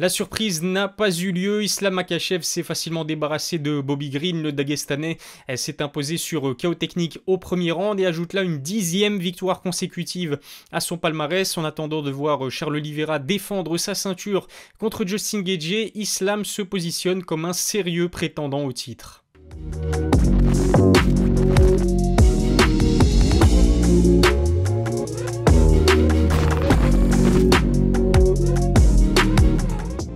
La surprise n'a pas eu lieu, Islam Makhachev s'est facilement débarrassé de Bobby Green, le Dagestanais s'est imposé sur KO technique au premier round et ajoute là une 10e victoire consécutive à son palmarès. En attendant de voir Charles Oliveira défendre sa ceinture contre Justin Gaethje, Islam se positionne comme un sérieux prétendant au titre.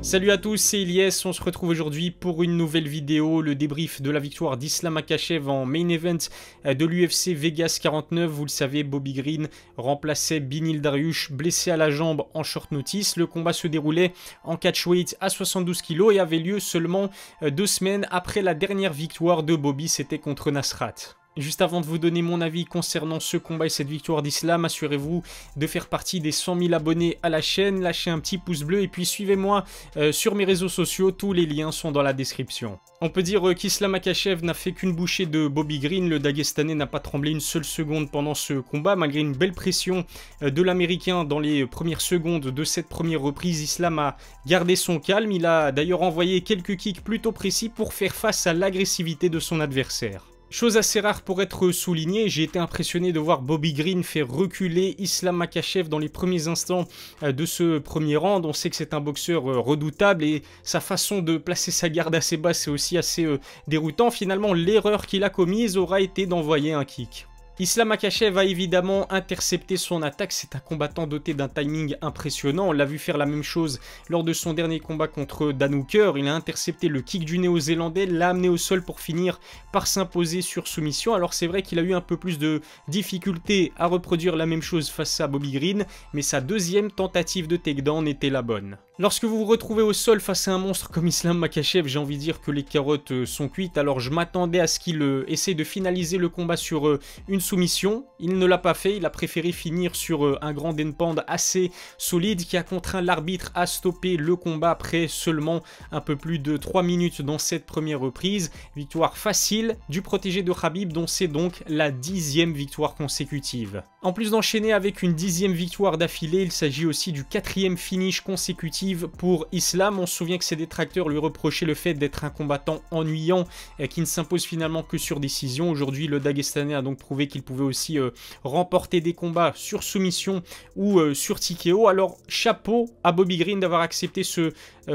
Salut à tous, c'est Ilyes, on se retrouve aujourd'hui pour une nouvelle vidéo, le débrief de la victoire d'Islam Makhachev en main event de l'UFC Vegas 49. Vous le savez, Bobby Green remplaçait Beneil Dariush, blessé à la jambe en short notice. Le combat se déroulait en catchweight à 72 kg et avait lieu seulement 2 semaines après la dernière victoire de Bobby, c'était contre Nasrat. Juste avant de vous donner mon avis concernant ce combat et cette victoire d'Islam, assurez-vous de faire partie des 100 000 abonnés à la chaîne, lâchez un petit pouce bleu et puis suivez-moi sur mes réseaux sociaux, tous les liens sont dans la description. On peut dire qu'Islam Makhachev n'a fait qu'une bouchée de Bobby Green, le Dagestanais n'a pas tremblé une seule seconde pendant ce combat, malgré une belle pression de l'Américain dans les premières secondes de cette première reprise. Islam a gardé son calme, il a d'ailleurs envoyé quelques kicks plutôt précis pour faire face à l'agressivité de son adversaire. Chose assez rare pour être soulignée, j'ai été impressionné de voir Bobby Green faire reculer Islam Makhachev dans les premiers instants de ce premier round. On sait que c'est un boxeur redoutable et sa façon de placer sa garde assez basse c'est aussi assez déroutant. Finalement, l'erreur qu'il a commise aura été d'envoyer un kick. Islam Makhachev a évidemment intercepté son attaque, c'est un combattant doté d'un timing impressionnant, on l'a vu faire la même chose lors de son dernier combat contre Dan Hooker, il a intercepté le kick du néo-zélandais, l'a amené au sol pour finir par s'imposer sur soumission. Alors c'est vrai qu'il a eu un peu plus de difficulté à reproduire la même chose face à Bobby Green, mais sa deuxième tentative de takedown était la bonne. Lorsque vous vous retrouvez au sol face à un monstre comme Islam Makhachev, j'ai envie de dire que les carottes sont cuites, alors je m'attendais à ce qu'il essaie de finaliser le combat sur une soumission. Il ne l'a pas fait, il a préféré finir sur un grand endpoint assez solide qui a contraint l'arbitre à stopper le combat après seulement un peu plus de 3 minutes dans cette première reprise. Victoire facile du protégé de Khabib dont c'est donc la 10e victoire consécutive. En plus d'enchaîner avec une 10e victoire d'affilée, il s'agit aussi du 4e finish consécutif pour Islam. On se souvient que ses détracteurs lui reprochaient le fait d'être un combattant ennuyant qui ne s'impose finalement que sur décision. Aujourd'hui, le Dagestanais a donc prouvé qu'il pouvait aussi remporter des combats sur soumission ou sur TKO. Alors chapeau à Bobby Green d'avoir accepté ce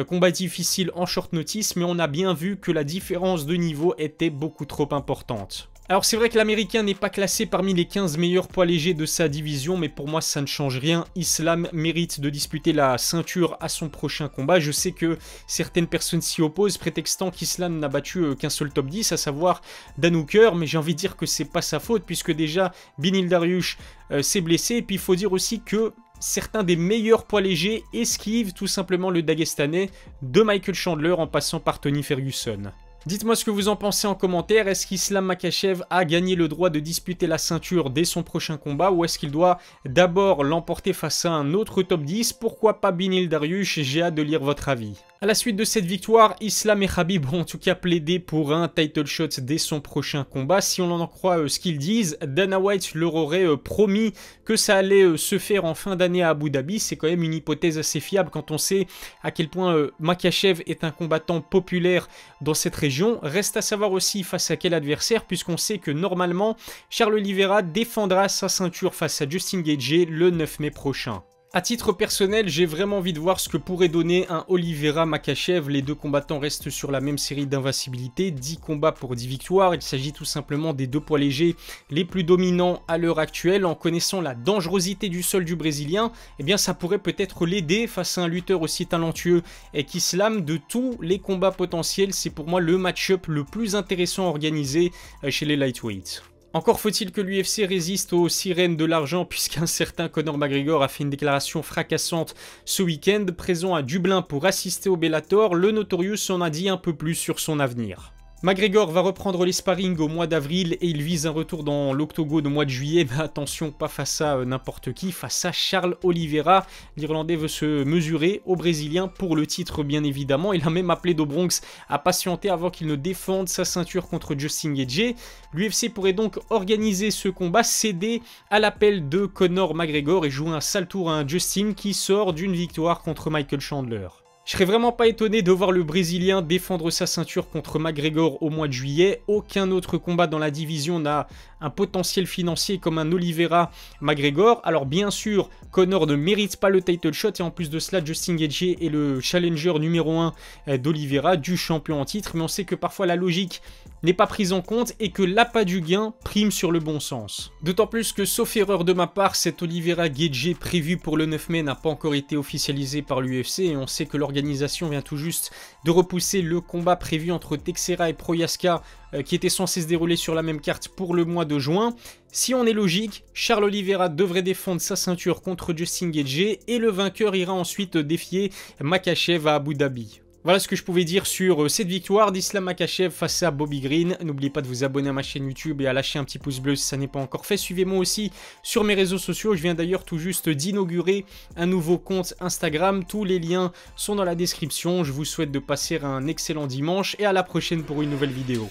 combat difficile en short notice, mais on a bien vu que la différence de niveau était beaucoup trop importante. Alors c'est vrai que l'Américain n'est pas classé parmi les 15 meilleurs poids légers de sa division, mais pour moi ça ne change rien. Islam mérite de disputer la ceinture à son prochain combat. Je sais que certaines personnes s'y opposent, prétextant qu'Islam n'a battu qu'un seul top 10, à savoir Dan Hooker, mais j'ai envie de dire que c'est pas sa faute, puisque déjà Beneil Dariush s'est blessé, et puis il faut dire aussi que certains des meilleurs poids légers esquivent tout simplement le Dagestanais, de Michael Chandler en passant par Tony Ferguson. Dites-moi ce que vous en pensez en commentaire, est-ce qu'Islam Makhachev a gagné le droit de disputer la ceinture dès son prochain combat ou est-ce qu'il doit d'abord l'emporter face à un autre top 10? Pourquoi pas Beneil Dariush? J'ai hâte de lire votre avis. À la suite de cette victoire, Islam et Khabib ont en tout cas plaidé pour un title shot dès son prochain combat. Si on en croit ce qu'ils disent, Dana White leur aurait promis que ça allait se faire en fin d'année à Abu Dhabi. C'est quand même une hypothèse assez fiable quand on sait à quel point Makhachev est un combattant populaire dans cette région. Reste à savoir aussi face à quel adversaire, puisqu'on sait que normalement, Charles Oliveira défendra sa ceinture face à Justin Gaethje le 9 mai prochain. A titre personnel, j'ai vraiment envie de voir ce que pourrait donner un Oliveira Makhachev. Les deux combattants restent sur la même série d'invincibilité, 10 combats pour 10 victoires. Il s'agit tout simplement des deux poids légers les plus dominants à l'heure actuelle. En connaissant la dangerosité du sol du Brésilien, eh bien ça pourrait peut-être l'aider face à un lutteur aussi talentueux qu'Islam. De tous les combats potentiels, c'est pour moi le match-up le plus intéressant à organiser chez les lightweights. Encore faut-il que l'UFC résiste aux sirènes de l'argent puisqu'un certain Conor McGregor a fait une déclaration fracassante ce week-end. Présent à Dublin pour assister au Bellator, le Notorious en a dit un peu plus sur son avenir. McGregor va reprendre les sparring au mois d'avril et il vise un retour dans l'octogone au mois de juillet. Mais attention, pas face à n'importe qui, face à Charles Oliveira. L'Irlandais veut se mesurer au Brésilien pour le titre bien évidemment. Il a même appelé Do Bronx à patienter avant qu'il ne défende sa ceinture contre Justin Gaethje. L'UFC pourrait donc organiser ce combat, céder à l'appel de Conor McGregor et jouer un sale tour à un Justin qui sort d'une victoire contre Michael Chandler. Je serais vraiment pas étonné de voir le Brésilien défendre sa ceinture contre McGregor au mois de juillet. Aucun autre combat dans la division n'a un potentiel financier comme un Oliveira McGregor. Alors bien sûr, Conor ne mérite pas le title shot et en plus de cela, Justin Gaethje est le challenger numéro 1 d'Oliveira, du champion en titre. Mais on sait que parfois la logique n'est pas prise en compte et que l'appât du gain prime sur le bon sens. D'autant plus que, sauf erreur de ma part, cet Oliveira Gaethje prévu pour le 9 mai n'a pas encore été officialisé par l'UFC et on sait que l'organisation vient tout juste de repousser le combat prévu entre Teixeira et Prochaska qui était censé se dérouler sur la même carte pour le mois de juin. Si on est logique, Charles Oliveira devrait défendre sa ceinture contre Justin Gaethje et le vainqueur ira ensuite défier Makhachev à Abu Dhabi. Voilà ce que je pouvais dire sur cette victoire d'Islam Makhachev face à Bobby Green. N'oubliez pas de vous abonner à ma chaîne YouTube et à lâcher un petit pouce bleu si ça n'est pas encore fait. Suivez-moi aussi sur mes réseaux sociaux. Je viens d'ailleurs tout juste d'inaugurer un nouveau compte Instagram. Tous les liens sont dans la description. Je vous souhaite de passer un excellent dimanche et à la prochaine pour une nouvelle vidéo.